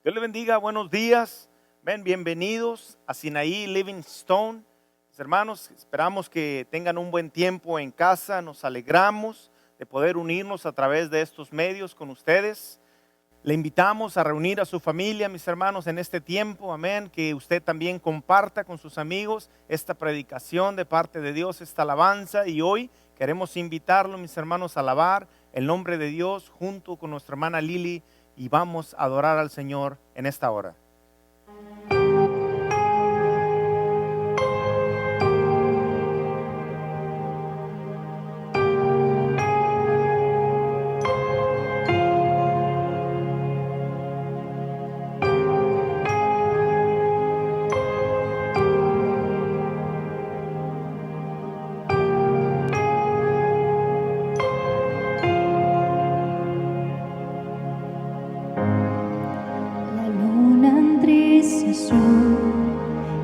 Dios le bendiga, buenos días. Bienvenidos a Sinaí Living Stone. Mis hermanos, esperamos que tengan un buen tiempo en casa. Nos alegramos de poder unirnos a través de estos medios con ustedes. Le invitamos a reunir a su familia, mis hermanos, en este tiempo. Amén. Que usted también comparta con sus amigos esta predicación de parte de Dios, esta alabanza. Y hoy queremos invitarlo, mis hermanos, a alabar el nombre de Dios junto con nuestra hermana Lili. Y vamos a adorar al Señor en esta hora.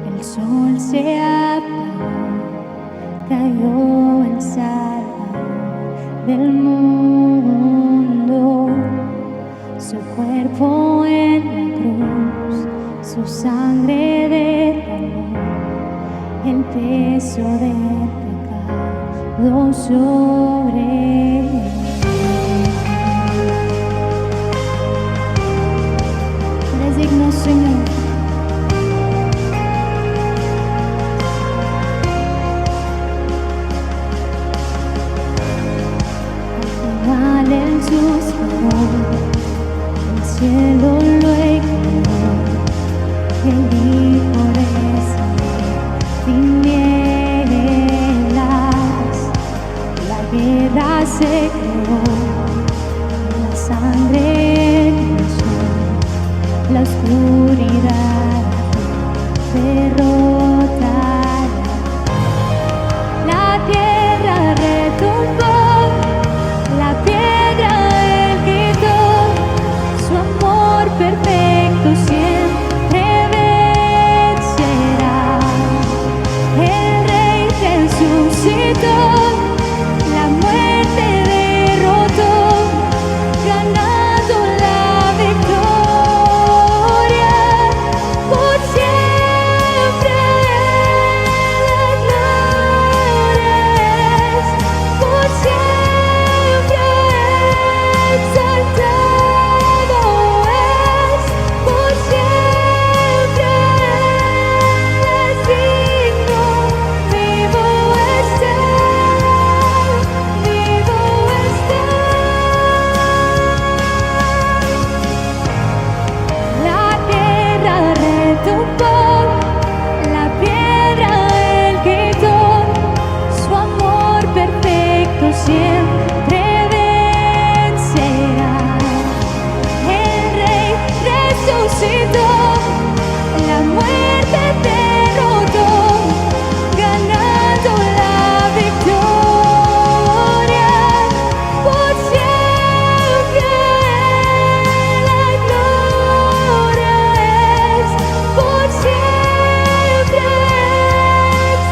El sol se apagó, cayó el Salvador del mundo, su cuerpo en la cruz, su sangre derramó, el peso del pecado sobre él. Eres digno, Señor. En sus favores, el cielo lo ignoró, el Hijo recibió tinieblas, la guerra se creó, la sangre cruzó, la oscuridad derrotada, la tierra retumbó. La piedra él quitó, su amor perfecto siempre vencerá. El Rey resucitó, la muerte derrotó, ganando la victoria. Por siempre la gloria es, por siempre. Exaltado es, por siempre es digno, vivo está, vivo está. La tierra retumbó, la piedra él quitó, su amor perfecto siempre. Resucitó, la muerte derrotó, ganando la victoria. Por siempre la gloria es, por siempre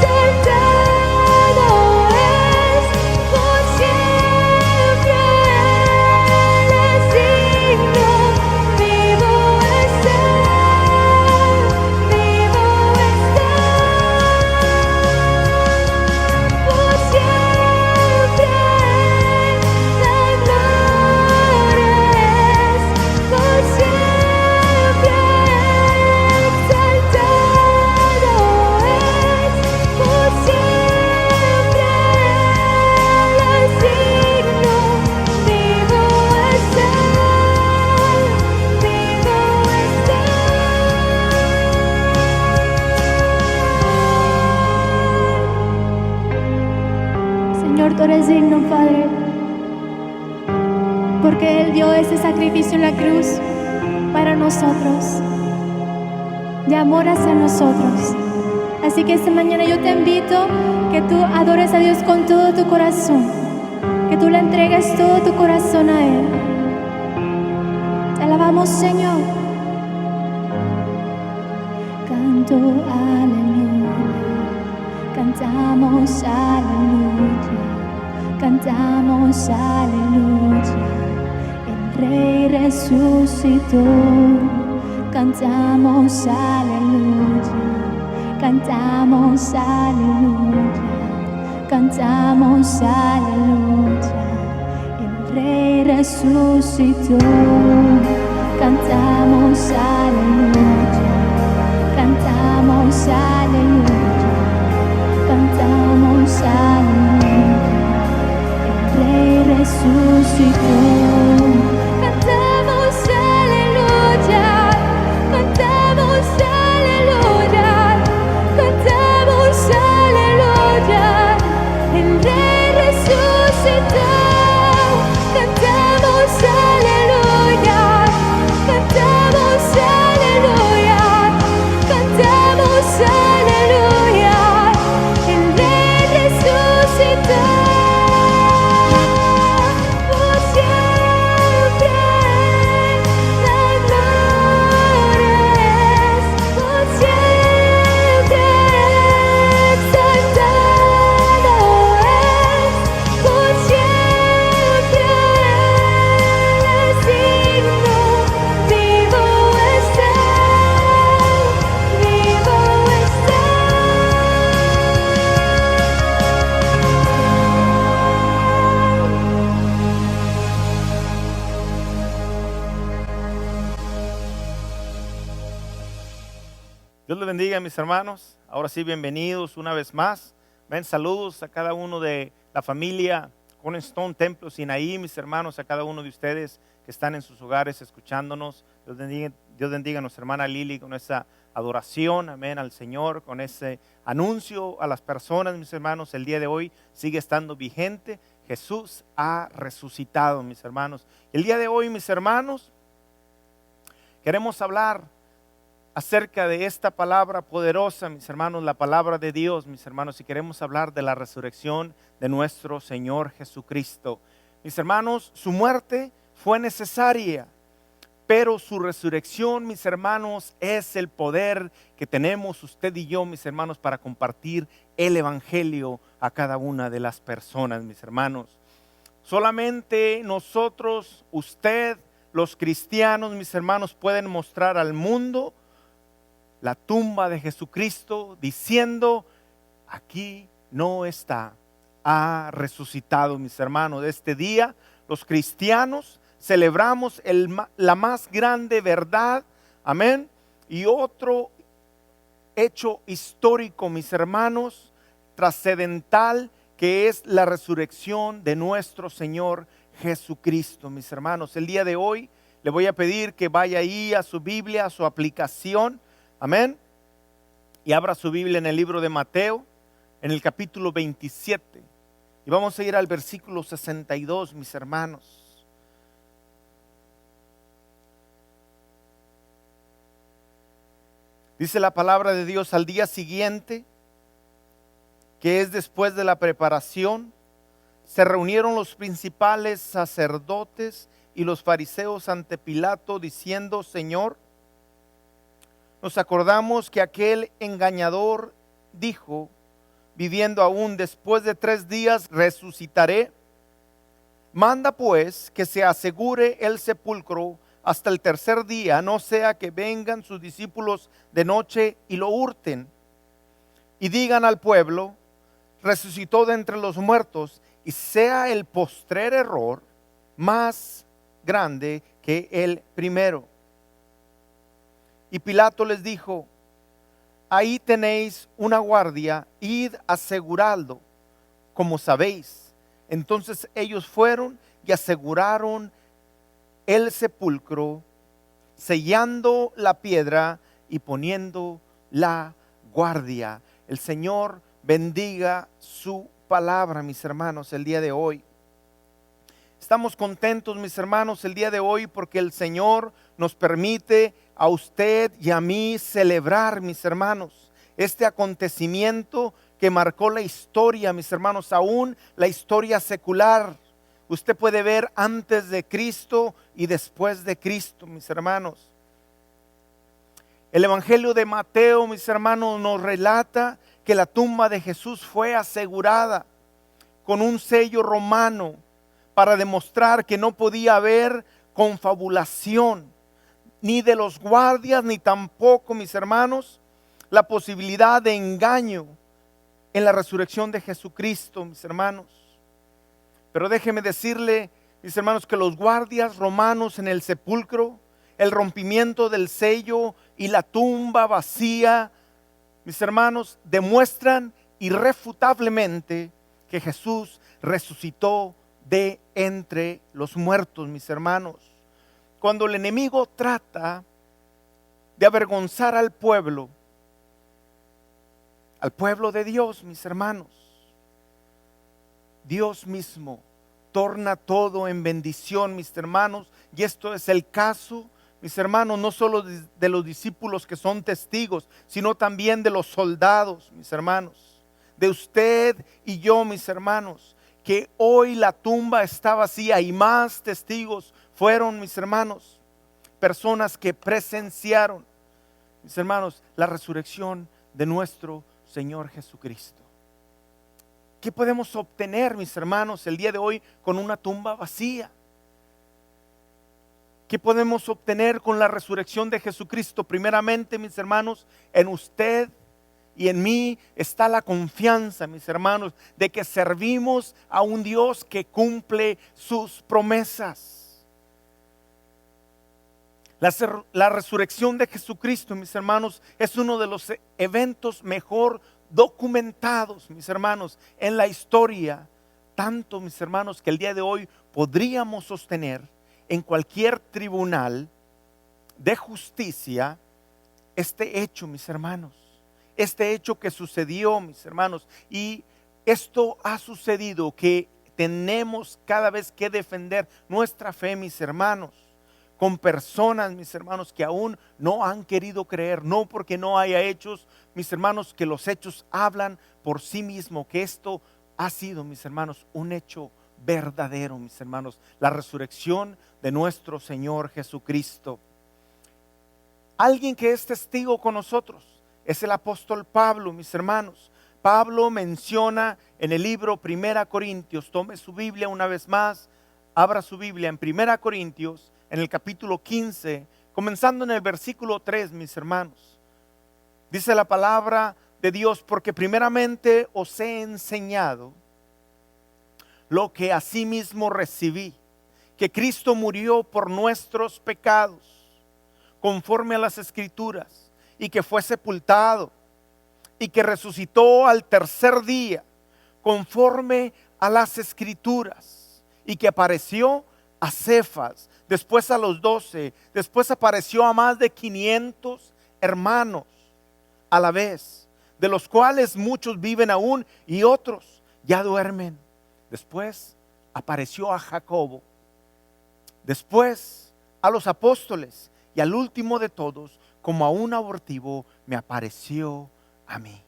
exaltado es, por siempre es digno. Vivo está, por siempre la gloria es, por siempre exaltado es, por siempre es digno, vivo está. Señor, tú eres digno, Padre, porque Él dio ese sacrificio en la cruz para nosotros, de amor hacia nosotros. Así que esta mañana yo te invito que tú adores a Dios con todo tu corazón, que tú le entregues todo tu corazón a Él. Te alabamos, Señor. Canto aleluya, cantamos aleluya, cantamos aleluya. El Rey resucitó, Cantamos aleluya, cantamos aleluya, cantamos aleluya. El Rey resucitó. Cantamos aleluya, cantamos aleluya, cantamos aleluya. El Rey resucitó. Cantamos aleluya, cantamos aleluya, cantamos aleluya. El Rey resucitó. Cantamos aleluya, cantamos aleluya, cantamos aleluya. El Rey resucitó. Por siempre la gloria es, por siempre exaltado es, por siempre Él es digno. Vivo está, vivo está. Dios les bendiga, mis hermanos. Ahora sí, bienvenidos una vez más. Ven, saludos a cada uno de la familia Cornerstone Templo Sinaí, mis hermanos, a cada uno de ustedes que están en sus hogares escuchándonos. Dios bendiga a nuestra hermana Lili con esa adoración, amén, al Señor, con ese anuncio a las personas, mis hermanos. El día de hoy sigue estando vigente. Jesús ha resucitado, mis hermanos. El día de hoy, mis hermanos, queremos hablar acerca de esta palabra poderosa, mis hermanos, la palabra de Dios, mis hermanos, y queremos hablar de la resurrección de nuestro Señor Jesucristo. Mis hermanos, su muerte fue necesaria, pero su resurrección, mis hermanos, es el poder que tenemos usted y yo, mis hermanos, para compartir el evangelio a cada una de las personas, mis hermanos. Solamente nosotros, usted, los cristianos, mis hermanos, pueden mostrar al mundo la tumba de Jesucristo, diciendo: aquí no está, ha resucitado, mis hermanos. Este día los cristianos celebramos la más grande verdad, amén, y otro hecho histórico, mis hermanos, trascendental, que es la resurrección de nuestro Señor Jesucristo, mis hermanos. El día de hoy le voy a pedir que vaya ahí a su Biblia, a su aplicación, amén, y abra su Biblia en el libro de Mateo, en el capítulo 27, y vamos a ir al versículo 62, mis hermanos. Dice la palabra de Dios: al día siguiente, que es después de la preparación, se reunieron los principales sacerdotes y los fariseos ante Pilato, diciendo: Señor, nos acordamos que aquel engañador dijo, viviendo aún: después de 3 días resucitaré. Manda pues que se asegure el sepulcro hasta el 3er día, no sea que vengan sus discípulos de noche y lo hurten, y digan al pueblo: resucitó de entre los muertos, y sea el postrer error más grande que el primero. Y Pilato les dijo: ahí tenéis una guardia, id aseguradlo, como sabéis. Entonces ellos fueron y aseguraron el sepulcro, sellando la piedra y poniendo la guardia. El Señor bendiga su palabra, mis hermanos, el día de hoy. Estamos contentos, mis hermanos, el día de hoy, porque el Señor nos permite a usted y a mí celebrar, mis hermanos, este acontecimiento que marcó la historia, mis hermanos, aún la historia secular. Usted puede ver antes de Cristo y después de Cristo, mis hermanos. El Evangelio de Mateo, mis hermanos, nos relata que la tumba de Jesús fue asegurada con un sello romano para demostrar que no podía haber confabulación. ni de los guardias, ni tampoco, mis hermanos, la posibilidad de engaño en la resurrección de Jesucristo, mis hermanos. Pero déjeme decirle, mis hermanos, que los guardias romanos en el sepulcro, el rompimiento del sello y la tumba vacía, mis hermanos, demuestran irrefutablemente que Jesús resucitó de entre los muertos, mis hermanos. Cuando el enemigo trata de avergonzar al pueblo de Dios, mis hermanos, Dios mismo torna todo en bendición, mis hermanos. Y esto es el caso, mis hermanos, no solo de los discípulos que son testigos, sino también de los soldados, mis hermanos, de usted y yo, mis hermanos, que hoy la tumba está vacía y más testigos fueron, mis hermanos, personas que presenciaron, mis hermanos, la resurrección de nuestro Señor Jesucristo. ¿Qué podemos obtener, mis hermanos, el día de hoy con una tumba vacía? ¿Qué podemos obtener con la resurrección de Jesucristo? Primeramente, mis hermanos, en usted y en mí está la confianza, mis hermanos, de que servimos a un Dios que cumple sus promesas. La resurrección de Jesucristo, mis hermanos, es uno de los eventos mejor documentados, mis hermanos, en la historia. Tanto, mis hermanos, que el día de hoy podríamos sostener en cualquier tribunal de justicia este hecho, mis hermanos. Este hecho que sucedió, mis hermanos. Y esto ha sucedido, que tenemos cada vez que defender nuestra fe, mis hermanos, con personas, mis hermanos, que aún no han querido creer, no porque no haya hechos, mis hermanos, que los hechos hablan por sí mismos, que esto ha sido, mis hermanos, un hecho verdadero, mis hermanos, la resurrección de nuestro Señor Jesucristo. Alguien que es testigo con nosotros es el apóstol Pablo, mis hermanos. Pablo menciona en el libro 1 Corintios, tome su Biblia una vez más, abra su Biblia en 1 Corintios, en el capítulo 15, comenzando en el versículo 3, mis hermanos. Dice la palabra de Dios: porque primeramente os he enseñado lo que asimismo recibí, que Cristo murió por nuestros pecados, conforme a las Escrituras, y que fue sepultado, y que resucitó al tercer día, conforme a las Escrituras, y que apareció a Cefas, después a los 12, después apareció a más de 500 hermanos a la vez, de los cuales muchos viven aún y otros ya duermen. Después apareció a Jacobo, después a los apóstoles, y al último de todos, como a un abortivo, me apareció a mí.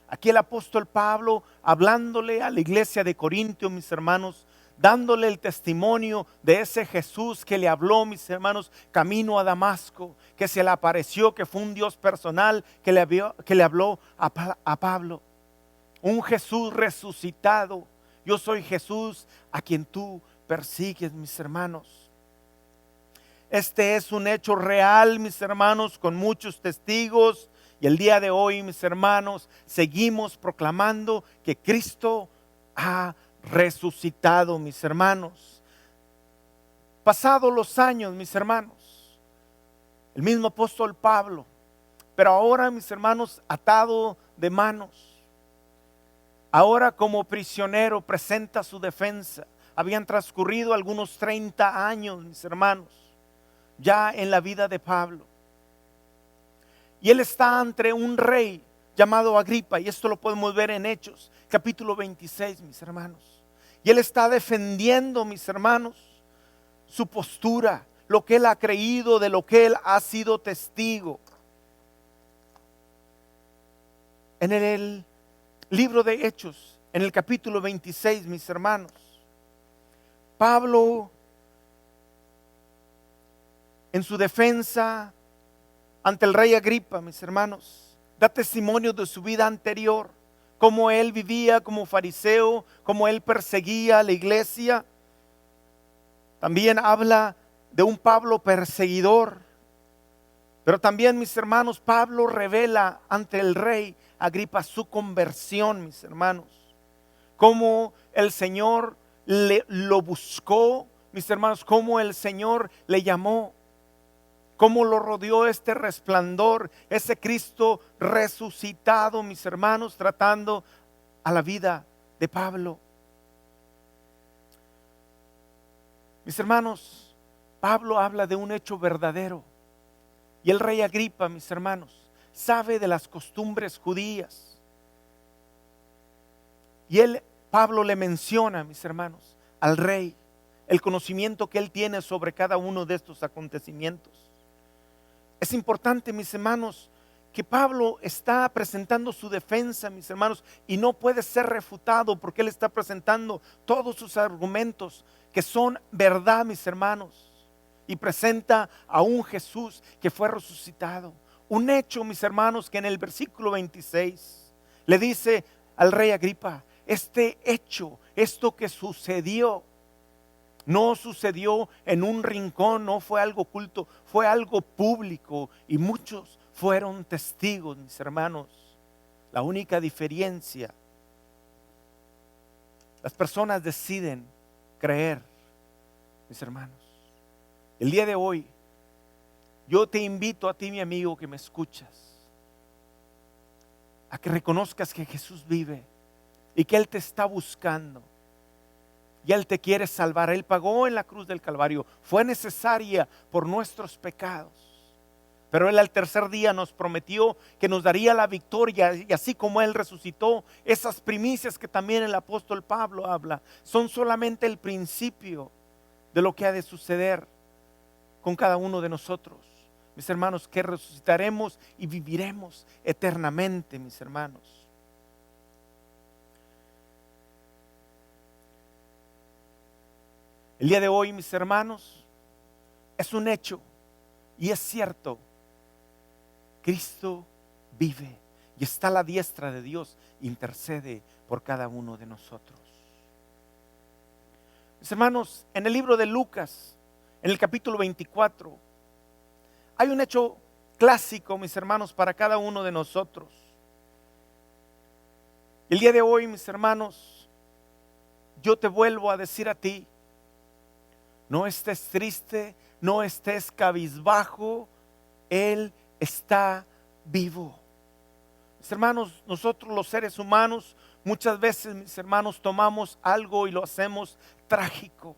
Aquí el apóstol Pablo, hablándole a la iglesia de Corintio, mis hermanos, dándole el testimonio de ese Jesús que le habló, mis hermanos, camino a Damasco, que se le apareció, que fue un Dios personal, que le habló a Pablo. Un Jesús resucitado. Yo soy Jesús a quien tú persigues, mis hermanos. Este es un hecho real, mis hermanos, con muchos testigos. Y el día de hoy, mis hermanos, seguimos proclamando que Cristo ha resucitado, mis hermanos. Pasados los años, mis hermanos, el mismo apóstol Pablo, pero ahora, mis hermanos, atado de manos, ahora como prisionero, presenta su defensa. Habían transcurrido algunos 30 años, mis hermanos, ya en la vida de Pablo, y él está ante un rey llamado Agripa, y esto lo podemos ver en Hechos capítulo 26, mis hermanos. Y él está defendiendo, mis hermanos, su postura, lo que él ha creído, de lo que él ha sido testigo. En el libro de Hechos, en el capítulo 26, mis hermanos, Pablo, en su defensa ante el rey Agripa, mis hermanos, da testimonio de su vida anterior, cómo él vivía como fariseo, cómo él perseguía a la iglesia. También habla de un Pablo perseguidor, Pero también, mis hermanos, Pablo revela ante el rey Agripa su conversión, mis hermanos. Cómo el Señor lo buscó, mis hermanos, cómo el Señor le llamó. Cómo lo rodeó este resplandor, ese Cristo resucitado, mis hermanos, tratando a la vida de Pablo. Mis hermanos, Pablo habla de un hecho verdadero. Y el rey Agripa, mis hermanos, sabe de las costumbres judías. Y Pablo le menciona, mis hermanos, al rey, el conocimiento que él tiene sobre cada uno de estos acontecimientos. Es importante, mis hermanos, que Pablo está presentando su defensa, mis hermanos, y no puede ser refutado porque él está presentando todos sus argumentos que son verdad, mis hermanos. Y presenta a un Jesús que fue resucitado. Un hecho, mis hermanos, que en el versículo 26 le dice al rey Agripa: este hecho, esto que sucedió, no sucedió en un rincón, no fue algo oculto, fue algo público y muchos fueron testigos, mis hermanos. La única diferencia, las personas deciden creer, mis hermanos. El día de hoy, yo te invito a ti, mi amigo, que me escuchas, a que reconozcas que Jesús vive y que Él te está buscando. Y Él te quiere salvar. Él pagó en la cruz del Calvario. Fue necesaria por nuestros pecados. Pero Él al tercer día nos prometió que nos daría la victoria. Y así como Él resucitó, esas primicias que también el apóstol Pablo habla, son solamente el principio de lo que ha de suceder con cada uno de nosotros. Mis hermanos, que resucitaremos y viviremos eternamente, mis hermanos. El día de hoy, mis hermanos, es un hecho y es cierto. Cristo vive y está a la diestra de Dios, intercede por cada uno de nosotros. Mis hermanos, en el libro de Lucas, en el capítulo 24, hay un hecho clásico, mis hermanos, para cada uno de nosotros. El día de hoy, mis hermanos, yo te vuelvo a decir a ti: no estés triste, no estés cabizbajo, Él está vivo. Mis hermanos, nosotros los seres humanos, muchas veces, mis hermanos, tomamos algo y lo hacemos trágico.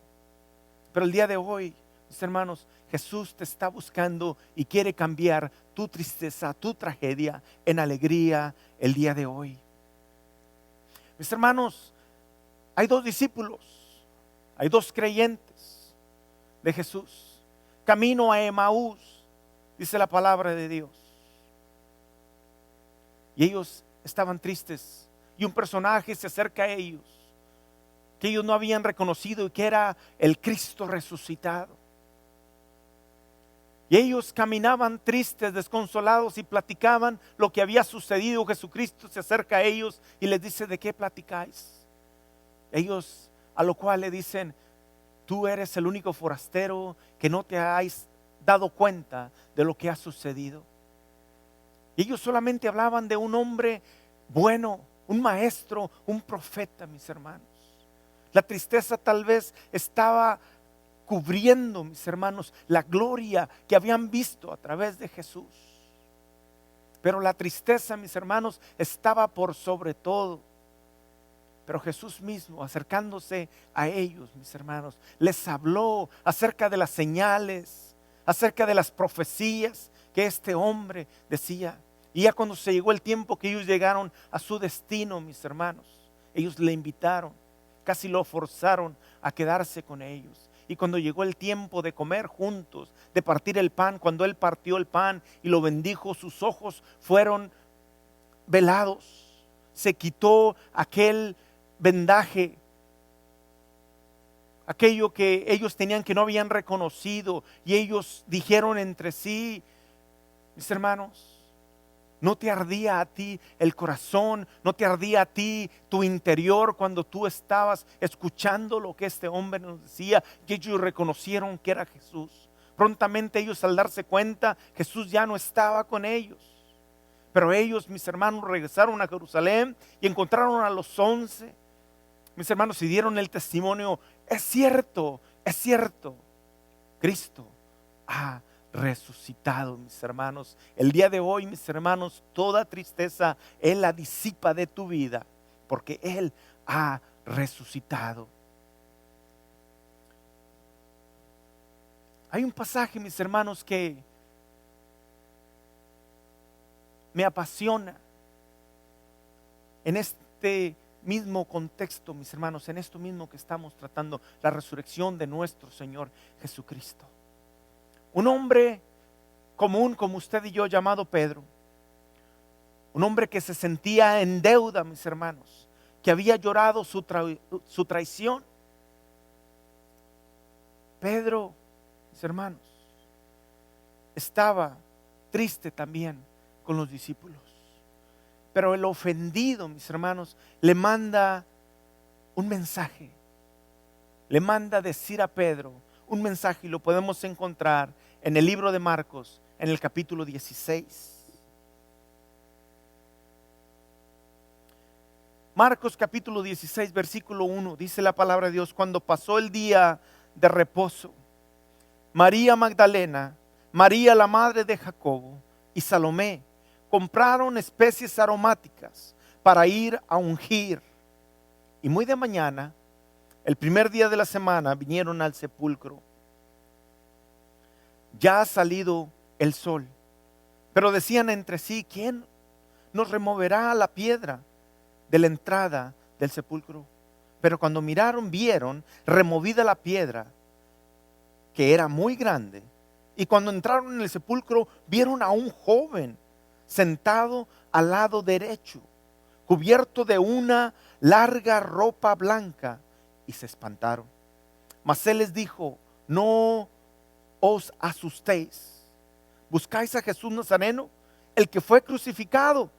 Pero el día de hoy, mis hermanos, Jesús te está buscando y quiere cambiar tu tristeza, tu tragedia en alegría el día de hoy. Mis hermanos, hay dos discípulos, hay dos creyentes de Jesús, camino a Emaús, dice la palabra de Dios. Y ellos estaban tristes y un personaje se acerca a ellos que ellos no habían reconocido y que era el Cristo resucitado. Y ellos caminaban tristes, desconsolados y platicaban lo que había sucedido. Jesucristo se acerca a ellos y les dice: ¿de qué platicáis? Ellos a lo cual le dicen: tú eres el único forastero que no te has dado cuenta de lo que ha sucedido. Y ellos solamente hablaban de un hombre bueno, un maestro, un profeta, mis hermanos. La tristeza tal vez estaba cubriendo, mis hermanos, la gloria que habían visto a través de Jesús. Pero la tristeza, mis hermanos, estaba por sobre todo. Pero Jesús mismo, acercándose a ellos, mis hermanos, les habló acerca de las señales, acerca de las profecías que este hombre decía. Y ya cuando se llegó el tiempo que ellos llegaron a su destino, mis hermanos, ellos le invitaron, casi lo forzaron a quedarse con ellos. Y cuando llegó el tiempo de comer juntos, de partir el pan, cuando Él partió el pan y lo bendijo, sus ojos fueron velados. Se quitó aquel vendaje, aquello que ellos tenían que no habían reconocido. Y ellos dijeron entre sí: mis hermanos, ¿no te ardía a ti el corazón? ¿No te ardía a ti tu interior cuando tú estabas escuchando lo que este hombre nos decía? Que ellos reconocieron que era Jesús. Prontamente ellos, al darse cuenta, Jesús ya no estaba con ellos. Pero ellos, mis hermanos, regresaron a Jerusalén y encontraron a los 11. Mis hermanos, y dieron el testimonio: es cierto, Cristo ha resucitado, mis hermanos. El día de hoy, mis hermanos, toda tristeza Él la disipa de tu vida, porque Él ha resucitado. Hay un pasaje, mis hermanos, que me apasiona en este mismo contexto, mis hermanos, en esto mismo que estamos tratando, la resurrección de nuestro Señor Jesucristo. Un hombre común como usted y yo, llamado Pedro, un hombre que se sentía en deuda, mis hermanos, que había llorado su traición. Pedro, mis hermanos, estaba triste también con los discípulos. Pero el ofendido, mis hermanos, le manda un mensaje. Le manda decir a Pedro un mensaje, y lo podemos encontrar en el libro de Marcos, en el capítulo 16. Marcos capítulo 16, versículo 1, dice la palabra de Dios: cuando pasó el día de reposo, María Magdalena, María la madre de Jacobo y Salomé compraron especies aromáticas para ir a ungir. Y muy de mañana, el primer día de la semana, vinieron al sepulcro. Ya ha salido el sol, pero decían entre sí: ¿quién nos removerá la piedra de la entrada del sepulcro? Pero cuando miraron, vieron removida la piedra, que era muy grande. Y cuando entraron en el sepulcro, vieron a un joven sentado al lado derecho, cubierto de una larga ropa blanca, y se espantaron. Mas él les dijo: no os asustéis. ¿Buscáis a Jesús Nazareno, el que fue crucificado?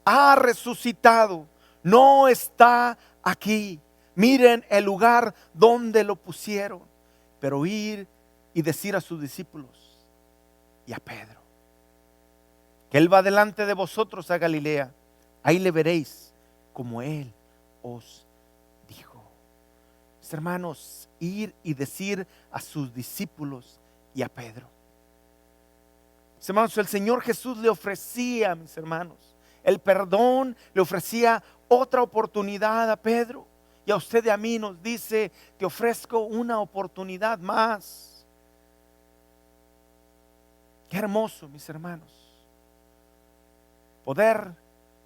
Ha resucitado, no está aquí. Miren el lugar donde lo pusieron. Pero ir y decir a sus discípulos y a Pedro que Él va delante de vosotros a Galilea. Ahí le veréis como Él os dijo. Mis hermanos, ir y decir a sus discípulos y a Pedro. Mis hermanos, el Señor Jesús le ofrecía, mis hermanos, el perdón, le ofrecía otra oportunidad a Pedro. Y a usted y a mí nos dice: te ofrezco una oportunidad más. Qué hermoso, mis hermanos, poder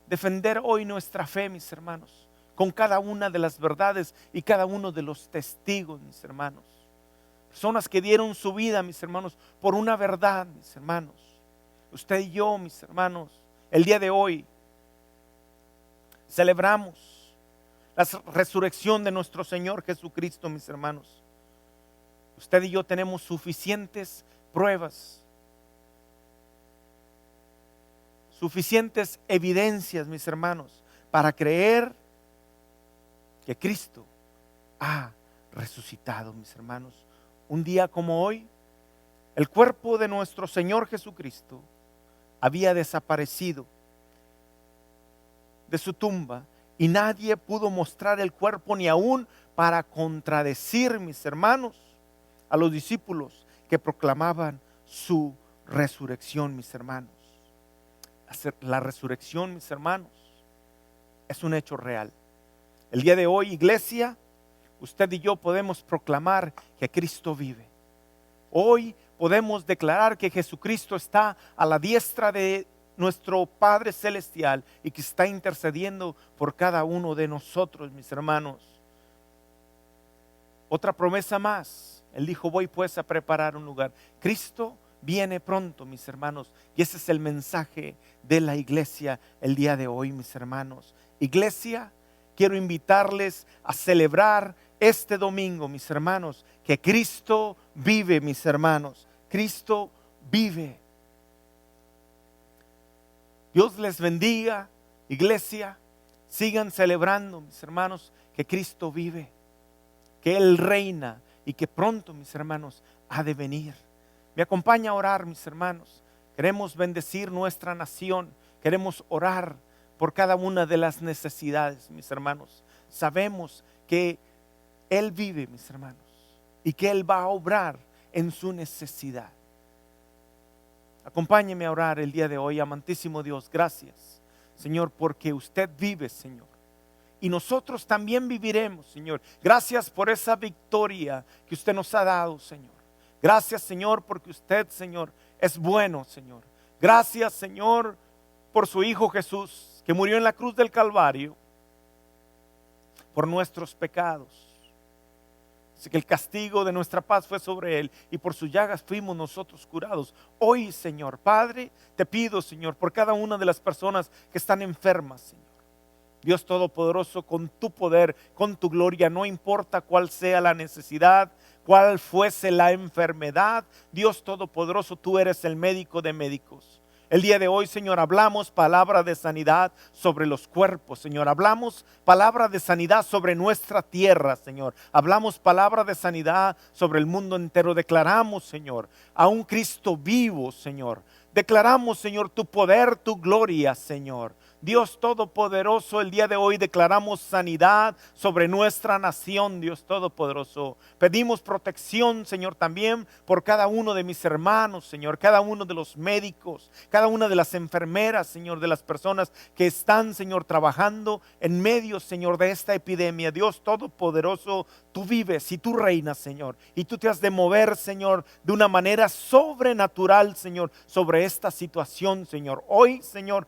defender hoy nuestra fe, mis hermanos, con cada una de las verdades y cada uno de los testigos, mis hermanos. Personas que dieron su vida, mis hermanos, por una verdad, mis hermanos. Usted y yo, mis hermanos, el día de hoy celebramos la resurrección de nuestro Señor Jesucristo, mis hermanos. Usted y yo tenemos suficientes pruebas, suficientes evidencias, mis hermanos, para creer que Cristo ha resucitado, mis hermanos. Un día como hoy, el cuerpo de nuestro Señor Jesucristo había desaparecido de su tumba y nadie pudo mostrar el cuerpo, ni aún para contradecir, mis hermanos, a los discípulos que proclamaban su resurrección, mis hermanos. La resurrección, mis hermanos, es un hecho real. El día de hoy, iglesia, usted y yo podemos proclamar que Cristo vive. Hoy podemos declarar que Jesucristo está a la diestra de nuestro Padre Celestial y que está intercediendo por cada uno de nosotros, mis hermanos. Otra promesa más. Él dijo: voy pues a preparar un lugar. Cristo viene pronto, mis hermanos, y ese es el mensaje de la iglesia el día de hoy, mis hermanos. Iglesia, quiero invitarles a celebrar este domingo, mis hermanos, que Cristo vive, mis hermanos. Cristo vive. Dios les bendiga, iglesia. Sigan celebrando, mis hermanos, que Cristo vive, que Él reina y que pronto, mis hermanos, ha de venir. Me acompaña a orar, mis hermanos. Queremos bendecir nuestra nación. Queremos orar por cada una de las necesidades, mis hermanos. Sabemos que Él vive, mis hermanos, y que Él va a obrar en su necesidad. Acompáñeme a orar el día de hoy, amantísimo Dios. Gracias, Señor, porque usted vive, Señor. Y nosotros también viviremos, Señor. Gracias por esa victoria que usted nos ha dado, Señor. Gracias, Señor, porque usted, Señor, es bueno, Señor. Gracias, Señor, por su Hijo Jesús, que murió en la cruz del Calvario por nuestros pecados. Así que el castigo de nuestra paz fue sobre Él, y por sus llagas fuimos nosotros curados. Hoy, Señor, Padre, te pido, Señor, por cada una de las personas que están enfermas, Señor. Dios Todopoderoso, con tu poder, con tu gloria, no importa cuál sea la necesidad, cuál fuese la enfermedad, Dios Todopoderoso, tú eres el médico de médicos. El día de hoy, Señor, hablamos palabra de sanidad sobre los cuerpos, Señor. Hablamos palabra de sanidad sobre nuestra tierra, Señor. Hablamos palabra de sanidad sobre el mundo entero. Declaramos, Señor, a un Cristo vivo, Señor. Declaramos, Señor, tu poder, tu gloria, Señor. Dios Todopoderoso, el día de hoy declaramos sanidad sobre nuestra nación, Dios Todopoderoso. Pedimos protección, Señor, también por cada uno de mis hermanos, Señor, cada uno de los médicos, cada una de las enfermeras, Señor, de las personas que están, Señor, trabajando en medio, Señor, de esta epidemia. Dios Todopoderoso, tú vives y tú reinas, Señor, y tú te has de mover, Señor, de una manera sobrenatural, Señor, sobre esta situación, Señor. Hoy, Señor,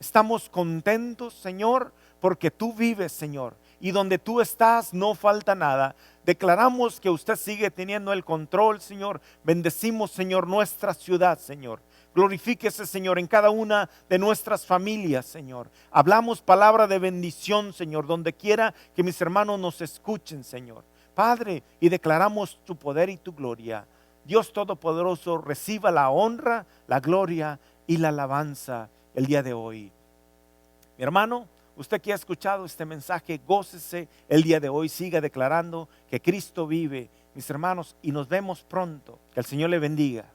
estamos contentos, Señor, porque tú vives, Señor, y donde tú estás no falta nada. Declaramos que usted sigue teniendo el control, Señor. Bendecimos, Señor, nuestra ciudad, Señor. Glorifíquese, Señor, en cada una de nuestras familias, Señor. Hablamos palabra de bendición, Señor, donde quiera que mis hermanos nos escuchen, Señor. Padre, y declaramos tu poder y tu gloria. Dios Todopoderoso, reciba la honra, la gloria y la alabanza el día de hoy. Mi hermano, usted que ha escuchado este mensaje, gócese el día de hoy, siga declarando que Cristo vive, mis hermanos, y nos vemos pronto. Que el Señor le bendiga.